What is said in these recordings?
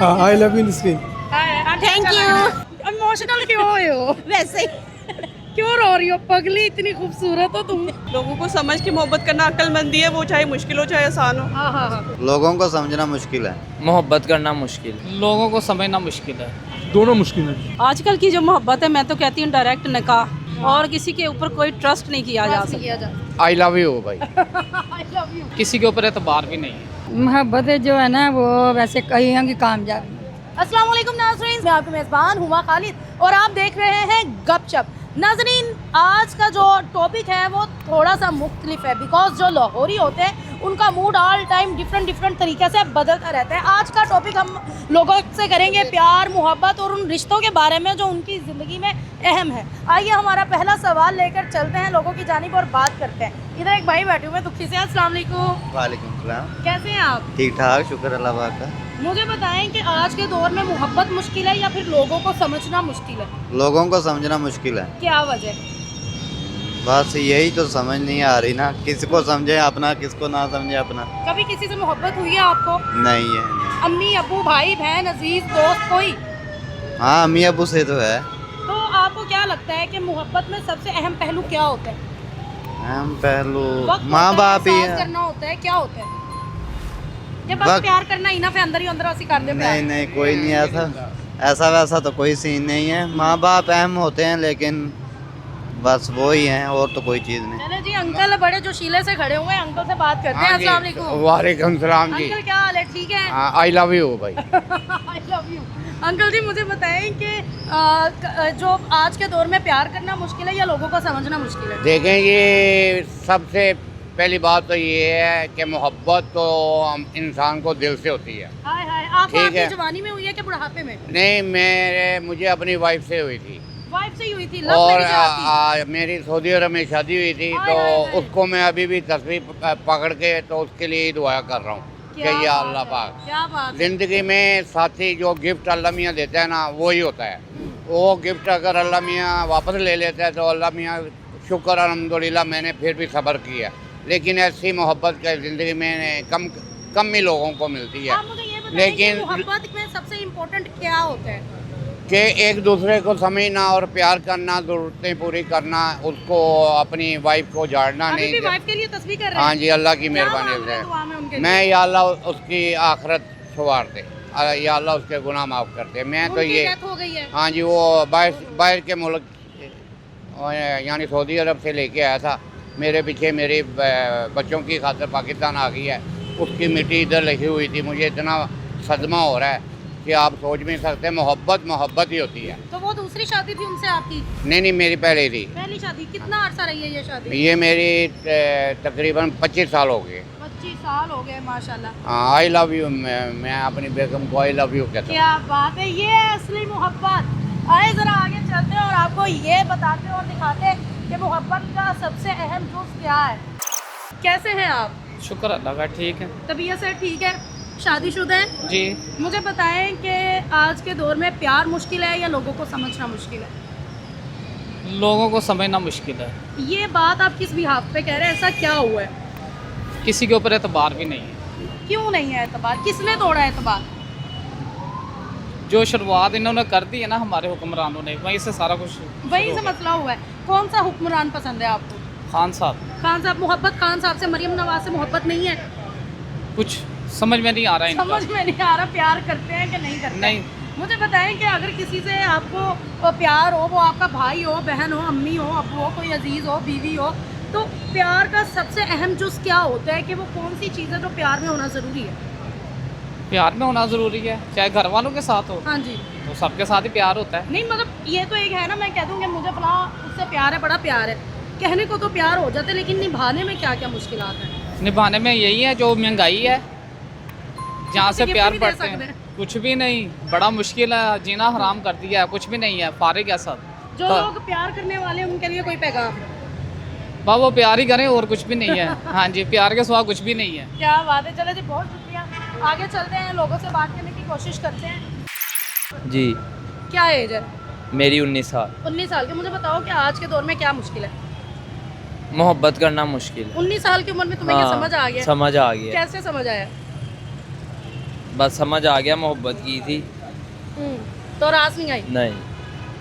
I love you screen. Thank you. Emotional क्यों हो वैसे ही क्यों रो रही हो पगली, इतनी खूबसूरत हो तुम। लोगों को समझ के मोहब्बत करना अक्लमंदी है, वो चाहे मुश्किल हो चाहे आसान हो। हाँ हाँ हाँ। लोगों को समझना मुश्किल है। मोहब्बत करना मुश्किल, लोगों को समझना मुश्किल है। दोनों मुश्किल है। आजकल की जो मोहब्बत है, मैं तो कहती हूँ डायरेक्ट निकाह, और किसी के ऊपर कोई ट्रस्ट नहीं किया जा सकता। आई लव यू भाई। किसी के ऊपर एतबार भी नहीं है। मोहब्बत जो है ना वो वैसे कहीं हम की कामयाब। अस्सलाम वालेकुम नाज़रीन, मैं आपकी मेज़बान हुमा खालिद और आप देख रहे हैं गपशप। नाज़रीन, आज का जो टॉपिक है वो थोड़ा सा मुख्तलिफ है, बिकॉज जो लाहौरी होते हैं उनका मूड ऑल टाइम डिफरेंट तरीके से बदलता रहता है। आज का टॉपिक हम लोगों से करेंगे प्यार, मोहब्बत और उन रिश्तों के बारे में जो उनकी ज़िंदगी में अहम है। आइए हमारा पहला सवाल लेकर चलते हैं लोगों की जानिब और बात करते हैं। इधर एक भाई बैठे हुए हैं दुखी से। अस्सलाम वालेकुम। वालेकुम सलाम। कैसे हैं आप? ठीक ठाक, शुक्र अल्लाह पाक का। मुझे बताएं कि आज के दौर में मोहब्बत मुश्किल है या फिर लोगों को समझना मुश्किल है? लोगों को समझना मुश्किल है। क्या वजह? बस यही तो समझ नहीं आ रही ना, किसको समझे अपना, किसको ना समझे अपना। कभी किसी से मोहब्बत हुई है आपको? नहीं है नहीं। अम्मी अबू भाई बहन अजीज दोस्त कोई? हाँ, अम्मी अबू से तो है। तो आपको क्या लगता है कि मोहब्बत में सबसे अहम पहलू क्या होता है? हम पहलू वक्त माँ होता है, बाप ही एहसास है। करना होता है, क्या होता है? ये बस वक्त- प्यार करना ही ना, फिर अंदर ही अंदर ऐसे कर दे प्यार। नहीं नहीं, कोई नहीं ऐसा वैसा तो कोई सीन नहीं है। माँ बाप अहम होते हैं लेकिन बस वो ही हैं, और तो कोई चीज़ नहीं। चले जी, अंकल बड़े जोशीले से खड़े हुए हैं, अंकल से बात करते हैं। अस्सलाम वालेकुम। वालेकुम सलाम जी। अंकल क्या हाल है? ठीक है। आई लव यू भाई। आई लव यू। अंकल जी मुझे बताएं कि जो आज के दौर में प्यार करना मुश्किल है या लोगों को समझना मुश्किल है? देखें, ये सबसे पहली बात तो ये है कि मोहब्बत तो इंसान को दिल से होती है। हाय हाय, आप ठीक आपकी है। जवानी में हुई है कि बुढ़ापे में? नहीं, मुझे अपनी वाइफ से हुई थी वाइफ से ही हुई थी? लव और मैरिज आपकी? मेरी सऊदी अरब में शादी हुई थी, हाय, तो हाय, हाय। उसको मैं अभी भी तस्वीर पकड़ के तो उसके लिए ही दुआ कर रहा हूँ कि क्या या बात अल्लाह है, पाक क्या बात है। ज़िंदगी में साथी जो गिफ्ट अल्लाह मियाँ देता है ना, वही होता है। वो गिफ्ट अगर अल्लाह मियाँ वापस ले लेता है तो अल्लाह मियाँ शुक्र अल्हम्दुलिल्लाह, मैंने फिर भी सब्र किया। लेकिन ऐसी मोहब्बत का ज़िंदगी में कम ही लोगों को मिलती है। आप मुझे ये बताएं लेकिन कि मोहब्बत में सबसे इम्पोर्टेंट क्या होता है? कि एक दूसरे को समझना और प्यार करना, ज़रूरतें पूरी करना, उसको अपनी वाइफ को झाड़ना अभी भी नहीं। वाइफ के लिए तस्वीर कर रहे हैं? हाँ जी, अल्लाह की क्या मेहरबानी मांग रहे हैं दुआ में उनके से लिए? मैं या अल्लाह उसकी आखिरत संवार दे, या अल्लाह उसके गुनाह माफ़ करते। मैं तो उनकी ये डेथ हो गई है? हाँ जी, वो बाहर के मुल्क यानी सऊदी अरब से लेके आया था। मेरे पीछे मेरे बच्चों की खातिर पाकिस्तान आ गई है, उसकी मिट्टी इधर लिखी हुई थी। मुझे इतना सदमा हो रहा है कि आप सोच भी नहीं सकते। मोहब्बत ही होती है। तो वो दूसरी शादी थी उनसे आपकी? नहीं, मेरी पहले थी। पहली शादी? कितना अरसा रही है ये शादी? ये मेरी तकरीबन 25 साल हो गए। 25 साल हो गए माशाल्लाह। हाँ, आई लव यू। मैं अपनी बेगम को आई लव यू कहता हूँ। क्या बात है, ये है असली मोहब्बत। आए ज़रा आगे चलते हैं और आपको ये बताते और दिखाते हैं कि मोहब्बत का सबसे अहम जुज़ क्या है। कैसे हैं आप? शुक्र अल्लाह का, ठीक है तबीयत से ठीक है? शादीशुदा हैं? जी। मुझे बताएं कि आज के दौर में प्यार मुश्किल है या लोगों को समझना मुश्किल है? लोगों को समझना मुश्किल है। ये बात आप किस बिहाफ पे कह रहे हैं? ऐसा क्या हुआ है? किसी के ऊपर एतबार भी नहीं है। क्यों नहीं है एतबार? किसने तोड़ा एतबार? जो शुरुआत इन्होंने कर दी है ना हमारे हुक्मरानों ने, वहीं से सारा कुछ वहीं से मसला हुआ है। कौन सा हुक्मरान पसंद है आपको? खान साहब। खान साहब। मोहब्बत खान साहब से, मरियम नवाज से मोहब्बत नहीं है? कुछ समझ में नहीं आ रहा इनका। समझ में नहीं आ रहा प्यार करते हैं कि नहीं करते? नहीं। मुझे बताएं कि अगर किसी से आपको प्यार हो, वो आपका भाई हो, बहन हो, अम्मी हो, अब्बू हो, कोई अजीज़ हो, बीवी हो, तो प्यार का सबसे अहम जुज़ क्या होता है कि वो कौन सी चीज़ है जो प्यार में होना ज़रूरी है? प्यार में होना ज़रूरी है, चाहे घर वालों के साथ हो हाँ जी। तो सबके साथ ही प्यार होता है। नहीं मतलब ये तो एक है ना, मैं कह दूँ कि मुझे फला उससे प्यार है, बड़ा प्यार है, कहने को तो प्यार हो जाते, लेकिन निभाने में क्या क्या मुश्किलात हैं? निभाने में यही है जो महंगाई है, जहाँ से गिफ्ट प्यार भी दे बढ़ते सकते हैं। हैं। कुछ भी नहीं, बड़ा मुश्किल है, जीना हराम कर दिया है, कुछ भी नहीं है, फारिग है सब। जो तो- लोग प्यार करने वाले हैं उनके लिए कोई पैगाम? बस वो प्यार ही करें और कुछ भी नहीं है। हाँ जी, प्यार के सिवा कुछ भी नहीं है। क्या बात है। चलो जी, बहुत शुक्रिया। आगे चलते हैं, लोगों से बात करने की कोशिश करते हैं। जी, क्या एज है? मेरी 19 साल। 19 साल के। मुझे बताओ कि आज के दौर में क्या मुश्किल है? मोहब्बत करना मुश्किल है। 19 साल की उम्र में तुम्हें ये हाँ, समझ आ गया? समझ आ गया। कैसे समझ आया? बस समझ आ गया मोहब्बत की थी। तो रास नहीं आई। नहीं।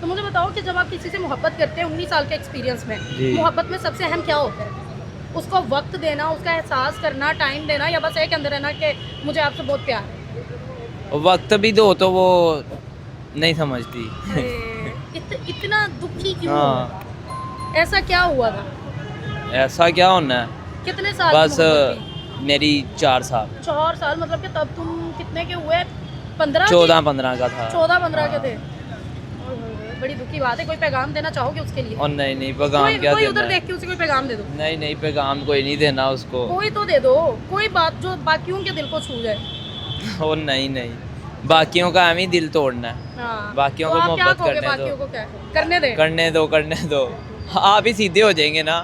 तो मुझे बताओ कि जब आप किसी से मोहब्बत करते हैं 19 साल के एक्सपीरियंस में, जी। मोहब्बत में सबसे अहम क्या होता है? उसको वक्त देना, उसका एहसास करना, टाइम देना, या बस एक अंदर रहना कि मुझे आपसे बहुत प्यार है? वक्त भी दो तो वो नहीं समझती। इतना दुखी क्यों? हाँ। ऐसा क्या हुआ था? ऐसा क्या होना है, कितने साल बस की मोहब्बत थी? मेरी 4 साल। 4 साल मतलब कि तब तुम कितने के हुए? 15? 14-15 का था। 14-15 के थे। ओए, बड़ी दुखी बात है। कोई पैगाम देना चाहोगे उसके लिए? और नहीं पैगाम क्या कोई देना उधर है? देख के उसे कोई पैगाम दे दो। नहीं पैगाम कोई नहीं देना उसको। कोई तो दे दो, कोई बात जो बाकियों के दिल को छू जाए। और नहीं बाकियों का हम ही दिल तोड़ना है। हाँ। बाकियों तो को आप क्या मोहब्बत कहोगे करने बाकियों दो। को? क्या करने दे? करने दो आप ही सीधे हो जाएंगे ना।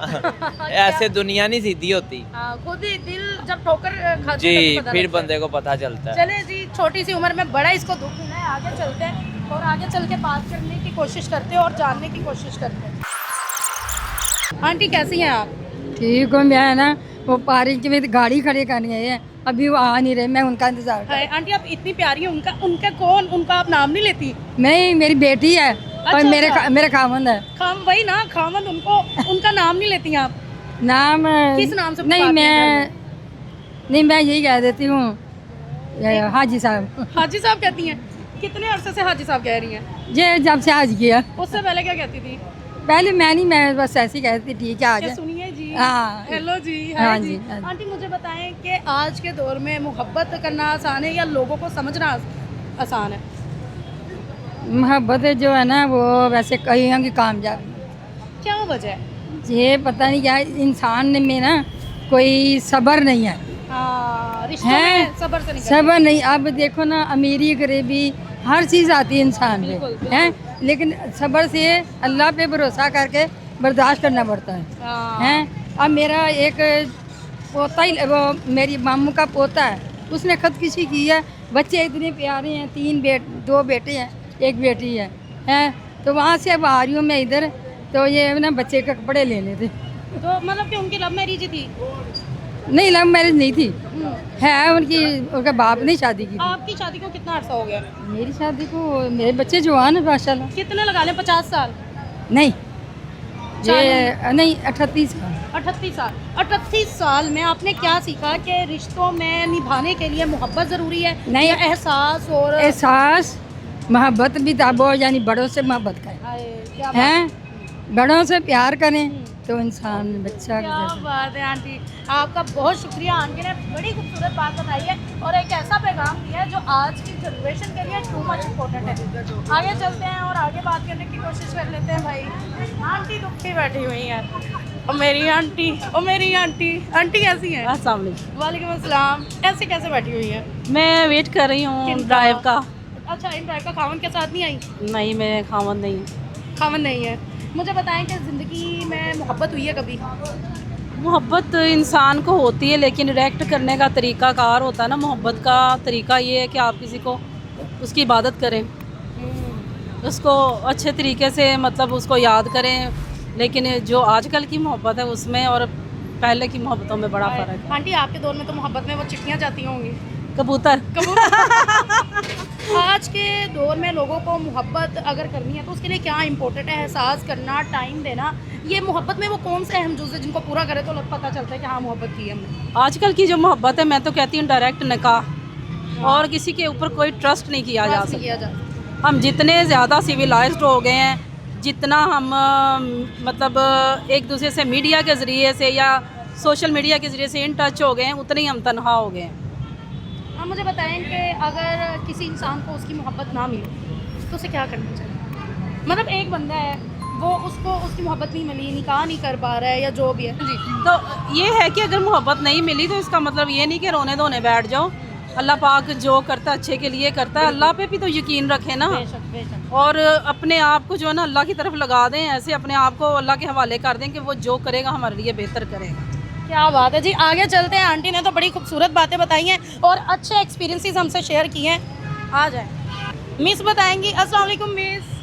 ऐसे दुनिया नहीं सीधी होती। हाँ, खुद ही दिल जब ठोकर खाते जी, तभी पता फिर लगता है। बंदे को पता चलता है। चले जी, छोटी सी उम्र में बड़ा इसको दुख मिला है। आगे चलते हैं और आगे चल के बात करने की कोशिश करते हैं और जानने की कोशिश करते हैं। आंटी कैसी हैं आप? ठीक हो, मैं ना वो पार्क में गाड़ी खड़ी करनी है, अभी वो आ नहीं रहे, मैं उनका इंतजार कर। हाय आंटी, आप इतनी प्यारी हैं। उनका कौन? उनका आप नाम नहीं लेती? नहीं, मेरी बेटी है और अच्छा, मेरे खामंद है। वही ना, खामद। उनका नाम नहीं लेती आप? नाम किस नाम से नहीं, पुकारती हैं नहीं, मैं यही कह देती हूँ, हाजी साहब। हाजी साहब कहती हैं? कितने अरसे से हाजी साहब कह रही हैं? ये जब से आज किया, उससे पहले क्या कहती थी? पहले मैं बस ऐसी कहती, ठीक है आज। क्या सुनिए जी। हाँ। हेलो जी। हाँ हाय जी, जी। हाँ जी। आंटी मुझे बताएं कि आज के दौर में मोहब्बत करना आसान है या लोगों को समझना आसान है? मोहब्बत जो है ना वो वैसे कहीं की कामयाब, क्या वजह है? ये पता नहीं क्या इंसान में ना कोई सब्र नहीं है। हाँ, रिश्तों हैं? में सब्र से निकल। सब्र नहीं। अब देखो ना, अमीरी गरीबी हर चीज़ आती है इंसान में, बिल्कुल, हैं, लेकिन सब्र से अल्लाह पे भरोसा करके बर्दाश्त करना पड़ता है, हाँ। हैं। अब मेरा एक पोता ही, वो मेरी मामू का पोता है, उसने खुदकुशी की है। बच्चे इतने प्यारे हैं, 2 बेटे हैं, 1 बेटी है, हैं। तो वहाँ से अब आ रही हूँ मैं इधर, तो ये ना बच्चे के कपड़े लेने थे। तो मतलब कि उनकी लव मैरिज ही थी? नहीं, लव मैरिज नहीं थी, है उनका बाप ने शादी की थी। आपकी शादी को कितना अर्सा हो गया? मेरी शादी को मेरे बच्चे जवान है माशाल्लाह। कितने लगा लें? 50 साल? नहीं, ये नहीं 38 का। 38 साल। 38 साल में आपने क्या सीखा कि रिश्तों में निभाने के लिए मोहब्बत ज़रूरी है? नहीं। या एहसास और एहसास, मोहब्बत भी ताबो, यानी बड़ों से मोहब्बत करें, हाय, क्या बात हैं, बड़ों से प्यार करें तो इंसान बच्चा क्या जैसा। बात है आंटी, आपका बहुत शुक्रिया। आंटी ने बड़ी खूबसूरत बात बताई है और एक ऐसा पैगाम दिया है जो आज की जनरेशन के लिए टू मच इम्पोर्टेंट है। आगे चलते हैं और आगे बात करने की कोशिश कर लेते हैं। भाई आंटी दुखी बैठी हुई है। और मेरी आंटी, आंटी कैसी हैं? अस्सलाम वालेकुम। वालेकुम अस्सलाम। ऐसे कैसे बैठी हुई है? मैं वेट कर रही हूँ किनका? ड्राइव का। अच्छा, इन ड्राइव का खावन के साथ नहीं आई? नहीं, मैं खामन नहीं। खावन नहीं है। मुझे बताएं कि ज़िंदगी में मोहब्बत हुई है कभी? मोहब्बत इंसान को होती है, लेकिन रिएक्ट करने का तरीका कार होता है ना। मोहब्बत का तरीका ये है कि आप किसी को उसकी इबादत करें, उसको अच्छे तरीके से मतलब उसको याद करें। लेकिन जो आजकल की मोहब्बत है उसमें और पहले की मोहब्बतों में बड़ा फ़र्क है। आंटी आपके दौर में तो मोहब्बत में वो चिट्ठियाँ जाती होंगी। कबूतर। आज के दौर में लोगों को मोहब्बत अगर करनी है तो उसके लिए क्या इम्पोर्टेंट है? एहसास करना, टाइम देना, ये मोहब्बत में वो कौन से अहम जुज़ है जिनको पूरा करे तो पता चलता है कि हाँ मोहब्बत की है हमने? आजकल की जो मोहब्बत है, मैं तो कहती हूँ डायरेक्ट निकाह, और किसी के ऊपर कोई ट्रस्ट नहीं किया जा ट्रस्ट नहीं सकता। किया जा सकता। हम जितने ज़्यादा सिविलाइज्ड हो गए हैं, जितना हम मतलब एक दूसरे से मीडिया के ज़रिए से या सोशल मीडिया के ज़रिए से इन टच हो गए हैं, उतने ही हम तनहा हो गए हैं। आप मुझे बताएं कि अगर किसी इंसान को उसकी मोहब्बत ना मिले तो उसे क्या करना चाहिए? मतलब एक बंदा है, वो उसको उसकी मोहब्बत नहीं मिली, निकाह नहीं कर पा रहा है या जो भी है जी, तो ये है कि अगर मोहब्बत नहीं मिली तो इसका मतलब ये नहीं कि रोने धोने बैठ जाओ। अल्लाह पाक जो करता है अच्छे के लिए करता है। अल्लाह पे भी तो यकीन रखें ना, बेशक बेशक। और अपने आप को जो है ना अल्लाह की तरफ लगा दें। ऐसे अपने आप को अल्लाह के हवाले कर दें कि वो जो करेगा हमारे लिए बेहतर करेगा। क्या बात है जी। आगे चलते हैं। आंटी ने तो बड़ी खूबसूरत बातें बताई हैं और अच्छे एक्सपीरियंसेस हमसे शेयर किए हैं। आ जाए मिस बताएंगी। अस्सलाम वालेकुम मिस।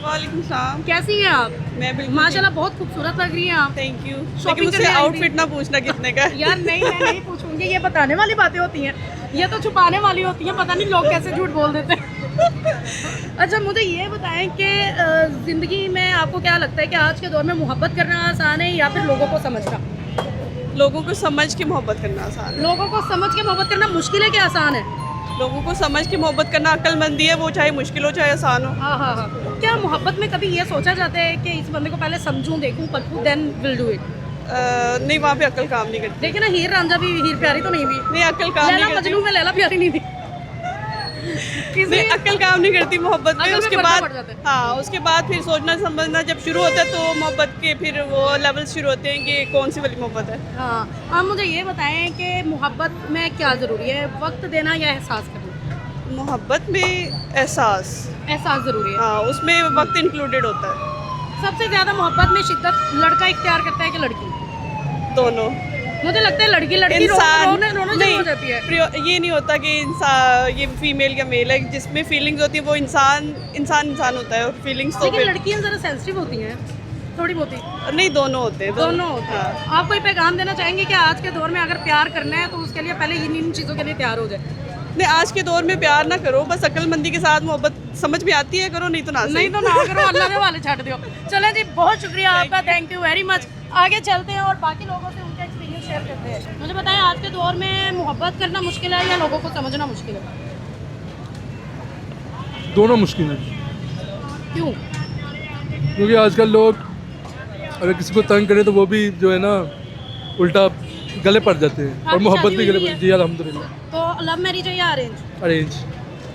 वालेकुम सलाम। कैसी हैं आप? मैं बिल्कुल माशाल्लाह बहुत खूबसूरत लग रही हैं आप। Thank you. शॉपिंग मुझसे करने आई थी? आउटफिट ना पूछना कितने का है। यार नहीं, मैं नहीं पूछूंगी, ये बताने वाली बातें होती हैं। ये तो छुपाने वाली होती है, पता नहीं लोग कैसे झूठ बोल देते हैं। अच्छा मुझे ये बताएं कि ज़िंदगी में आपको क्या लगता है कि आज के दौर में मोहब्बत करना आसान है या फिर लोगों को समझना? लोगों को समझ के मोहब्बत करना आसान है। लोगों को समझ के मोहब्बत करना मुश्किल है कि आसान है? लोगों को समझ के मोहब्बत करना अक्लमंदी है, वो चाहे मुश्किल हो चाहे आसान हो। हाँ हाँ हाँ। क्या मोहब्बत में कभी ये सोचा जाता है कि इस बंदे को पहले समझूं, देखूं, परखूं, देन विल डू इट? नहीं, वहाँ पे अक्ल काम नहीं करती। देखिए ना, हीर रांझा भी हीर प्यारी तो नहीं भी, नहीं, अक्ल काम लैला नहीं करती। मजनू में लैला प्यारी नहीं थी। नहीं, अक्ल काम नहीं करती मोहब्बत में। अक्ल में उसके पर्दा बाद पड़ जाता है। हाँ, उसके बाद फिर सोचना समझना जब शुरू होता है तो मोहब्बत के फिर वो लेवल शुरू होते हैं कि कौन सी वाली मोहब्बत है। हाँ, आप मुझे ये बताएं कि मोहब्बत में क्या ज़रूरी है, वक्त देना या एहसास करना? मोहब्बत में एहसास, एहसास ज़रूरी है। हाँ, उसमें वक्त इंक्लूडेड होता है। सबसे ज़्यादा मोहब्बत में शिद्दत लड़का इख्तियार करता है कि लड़की? दोनों। मुझे लगता है लड़की इंसान रोने नहीं हो जाती है। ये नहीं होता कि इंसान ये फीमेल या मेल है, जिसमें फीलिंग्स होती है वो इंसान होता है, और फीलिंग्स तो लेकिन फिर लड़कियां ज़रा सेंसिटिव होती हैं थोड़ी बहुत ही। नहीं, दोनों होते हैं। दोनों होते हैं। आप कोई पैगाम देना चाहेंगे कि आज के दौर में अगर प्यार करना है तो उसके लिए पहले इन चीज़ों के लिए तैयार हो जाए? नहीं, आज के दौर में प्यार ना करो, बस अक्लमंदी के साथ मोहब्बत समझ में आती है करो, नहीं तो ना सही। नहीं तो ना करो, अल्लाह के वाले छाट दो। चलें जी, बहुत शुक्रिया आपका, थैंक यू वेरी मच। आगे चलते हैं और बाकी लोगों से उनका एक्सपीरियंस शेयर करते हैं। मुझे बताएं, आज के दौर में मोहब्बत करना मुश्किल है या लोगों को समझना मुश्किल है? दोनों मुश्किल है, क्यों? क्योंकि आजकल लोग अगर किसी को तंग करे तो वो भी जो है ना उल्टा गले पड़ जाते हैं, और आपकी मोहब्बत शादी भी हुई गले है? पड़। जी अल्हम्दुलिल्लाह। तो लव मैरिज है या अरेंज? अरेंज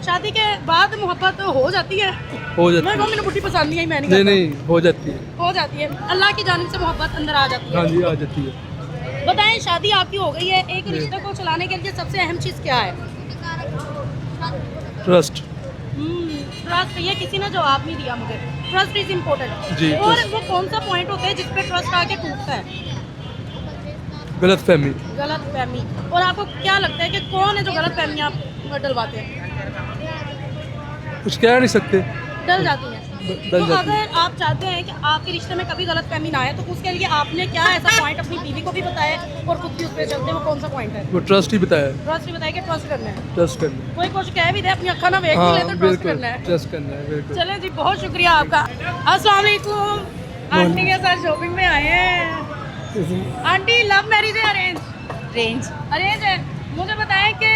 शादी के बाद मोहब्बत हो जाती है? हो जाती मैं है। कहूँ मैंने बुढ़ी पसंद नहीं आई, मैं नहीं नहीं नहीं हो जाती है। करता। हो जाती है, अल्लाह की जानिब से मोहब्बत अंदर आ जाती हाँ है। जी, आ जाती है। बताएं, शादी आपकी हो गई है, एक रिश्ते को चलाने के लिए सबसे अहम चीज़ क्या है? ट्रस्ट। ट्रस्ट। ये किसी ने जवाब नहीं दिया मुझे। Trust is important. जी, और trust। वो कौन सा पॉइंट होता है जिस पे ट्रस्ट आके टूटता है? गलत फहमी। गलत फहमी। और आपको क्या लगता है कि कौन है जो गलत फहमियाँ आप डलवाते हैं? कुछ कह नहीं सकते। डल जाती हैं। डल तो जाती है। अगर आप चाहते हैं कि आपके रिश्ते में कभी गलत फहमी ना आए तो उसके लिए आपने क्या ऐसा पॉइंट अपनी बीवी को भी बताया और खुद भी उस पर चलते हैं, वो कौन सा पॉइंट है? वो ट्रस्ट ही बताया, ट्रस्ट ही बताया कि ट्रस्ट करना है। ट्रस्ट करना है। कोई कुछ कह भी दे, अपनी अक्खा ना देख भी हाँ ले तो ट्रस्ट बिल्कुल, करना है। ट्रस्ट करना है, बिल्कुल। चले जी, बहुत शुक्रिया आपका। अस्सलाम वालेकुम। आंटी के साथ शॉपिंग में आए हैं। आंटी, लव मैरिज है अरेंज? अरेंज है। मुझे बताएं कि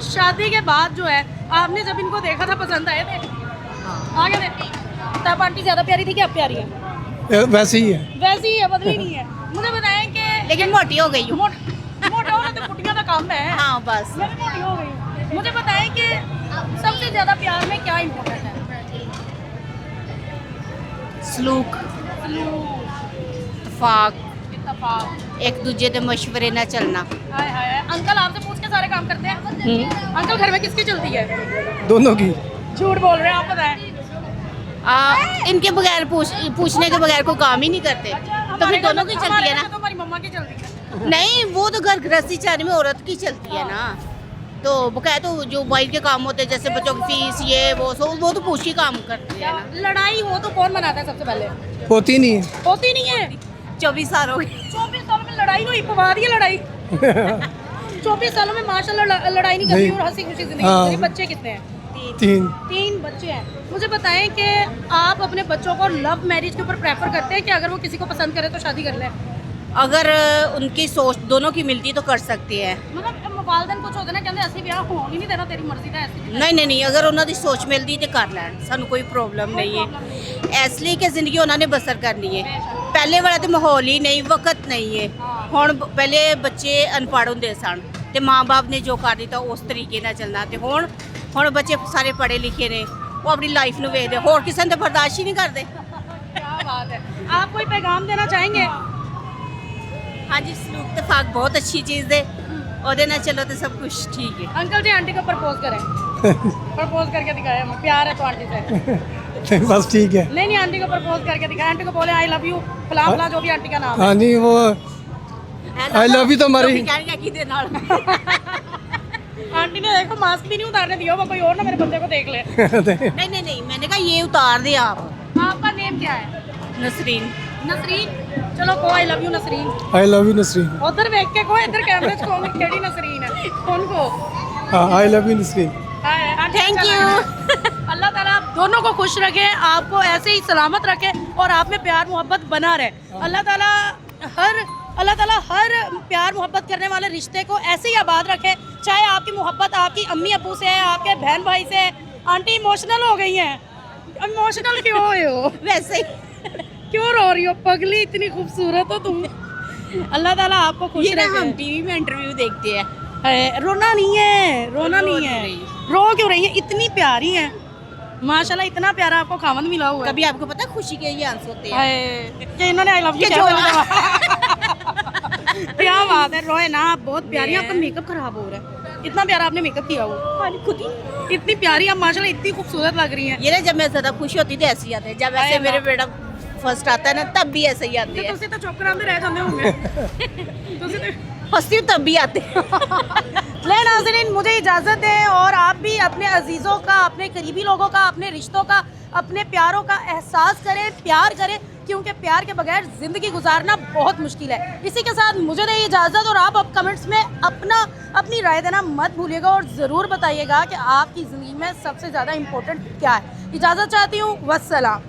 शादी के बाद जो है आपने जब इनको देखा था पसंद आए थे? आगे थे तब आंटी ज़्यादा प्यारी थी कि अब प्यारी है? वैसे ही है। वैसी ही है, बदली नहीं है। मुझे बताएं कि लेकिन मोटी हो गई हूँ। मोटा होना तो कुटियां का काम है। हाँ बस। मैं भी मोटी हो गई हूँ। मुझे बताएं कि सबसे ज़्यादा प्यार में क्या इम्पोर्टेंट है? सलूक, इत्तेफाक, एक दूजे के मशवरे न चलना। हाय हाय, अंकल आपसे पूछ के सारे काम करते हैं? अंकल, घर में किसकी चलती है? दोनों की। झूठ बोल रहे हैं आप, बताएं। इनके बगैर पूछने के बगैर कोई काम ही नहीं करते, तो फिर दोनों की चलती है ना। तो हमारी मम्मा की चलती है। नहीं, वो तो घर गृहस्थी चलाने में औरत की चलती है ना। तो बकाया तो जो वाइफ के काम होते हैं जैसे बच्चों की फीस ये वो तो पूछ के काम करती है ना। लड़ाई हो तो कौन मनाता है सबसे पहले? होती नहीं है। होती नहीं है। 24 साल हो गए। 24 साल में लड़ाई हुई, पवा दी है लड़ाई। 24 सालों में माशाल्लाह लड़ाई नहीं करती और हंसी खुशी जिंदगी हाँ। गुजरी। बच्चे कितने हैं? 3 बच्चे हैं। मुझे बताएं कि आप अपने बच्चों को लव मैरिज के ऊपर प्रेफर करते हैं कि अगर वो किसी को पसंद करे तो शादी कर ले? अगर उनकी सोच दोनों की मिलती है तो कर सकते हैं। मतलब वालदैन कुछ होते ना कहते असली ब्याह होने ही नहीं देना, तेरी मर्जी का ऐसी। नहीं, अगर उन्हों की सोच मिलती तो कर लैन, सानू कोई प्रॉब्लम नहीं है। इसलिए कि जिंदगी उन्होंने बसर करनी है। पहले वाला तो माहौल ही नहीं, वक्त नहीं है। हुण पहले बच्चे अनपढ़ होंदे सन ते माँ बाप ने जो कर दिता उस तरीके नाल चलना, ते हुण बच्चे सारे पढ़े लिखे ने, वो अपनी लाइफ नूं वेखदे, होर किसी ने बर्दाश्त ही नहीं करते। क्या बात है। आप कोई पैगाम देना चाहेंगे? हाँ जी, सलूक इत्तेफाक बहुत अच्छी चीज़ है, और ना चलो तो सब कुछ ठीक है। अंकल जी, आंटी को प्रपोज करें। प्रपोज करके दिखाएं, हमें प्यार है तो आंटी से। बस ठीक है। नहीं, आंटी को प्रपोज करके दिखाएं। आंटी को बोले आई लव यू, फला फला जो भी आंटी का नाम है। हाँ जी, वो I love you तो हमारी। आंटी ने देखो मास्क भी नहीं उतारने दिया, वो कोई और ना मेरे बंदे को देख ले। नहीं, मैंने कहा ये उतार दे आप। आपका नेम क्या है? नसरीन। नसरीन। चलो को I love you Nasreen. I love you Nasreen. उधर देख के को, इधर कैमरे च कौन केड़ी नसरीन है? कौन को? I love you Nasreen. Thank you. Allah ताला आप दोनों को खुश रखे, आपको ऐसे ही सलामत रखे और आप में प्यार मोहब्बत बना रहे। अल्लाह ताला हर प्यार मोहब्बत करने वाले रिश्ते को ऐसे ही आबाद रखे। चाहे आपकी मोहब्बत आपकी अम्मी अब्बू से है, आपके बहन भाई से है। आंटी इमोशनल हो गई हैं, इमोशनल क्यों हो? वैसे ही क्यों रो रही हो पगली? इतनी खूबसूरत हो तुम। अल्लाह ताला आपको खुश ये ना रखे। हम टीवी में इंटरव्यू देखते हैं। रोना नहीं है, रोना नहीं है। रो क्यों रही है? इतनी प्यारी है माशाल्लाह, इतना प्यारा आपको खामद मिला हुआ है। कभी आपको पता है खुशी के ये आंसू होते हैं। कि इन्होंने आई लव यू क्या बात है, रोए ना, आप बहुत प्यारी। आपका मेकअप खराब हो रहा है, इतना प्यारा आपने मेकअप किया हुआ। खुद ही इतनी प्यारी आप माशाल्लाह, इतनी खूबसूरत लग रही हैं। ये ना जब मैं ज्यादा खुश होती थी ऐसे ही आते हैं, जब ऐसे मेरे बेटा फर्स्ट आता है ना तब भी ऐसे ही आते हैं। ਤੁਸੀਂ ਤਾਂ ਚੁੱਪ ਕਰਾਉਂਦੇ ਰਹਿ ਜਾਂਦੇ ਹੋਗੇ। ਤੁਸੀਂ ਤੇ हंसती हूँ तब भी आते हैं। ले नाज़रीन, मुझे इजाज़त दें और आप भी अपने अजीज़ों का, अपने करीबी लोगों का, अपने रिश्तों का, अपने प्यारों का एहसास करें, प्यार करें, क्योंकि प्यार के बगैर ज़िंदगी गुजारना बहुत मुश्किल है। इसी के साथ मुझे दें इजाज़त और आप अब कमेंट्स में अपनी राय देना मत भूलिएगा और ज़रूर बताइएगा कि आपकी ज़िंदगी में सबसे ज़्यादा इम्पोर्टेंट क्या है। इजाज़त चाहती हूँ, वस्सलाम।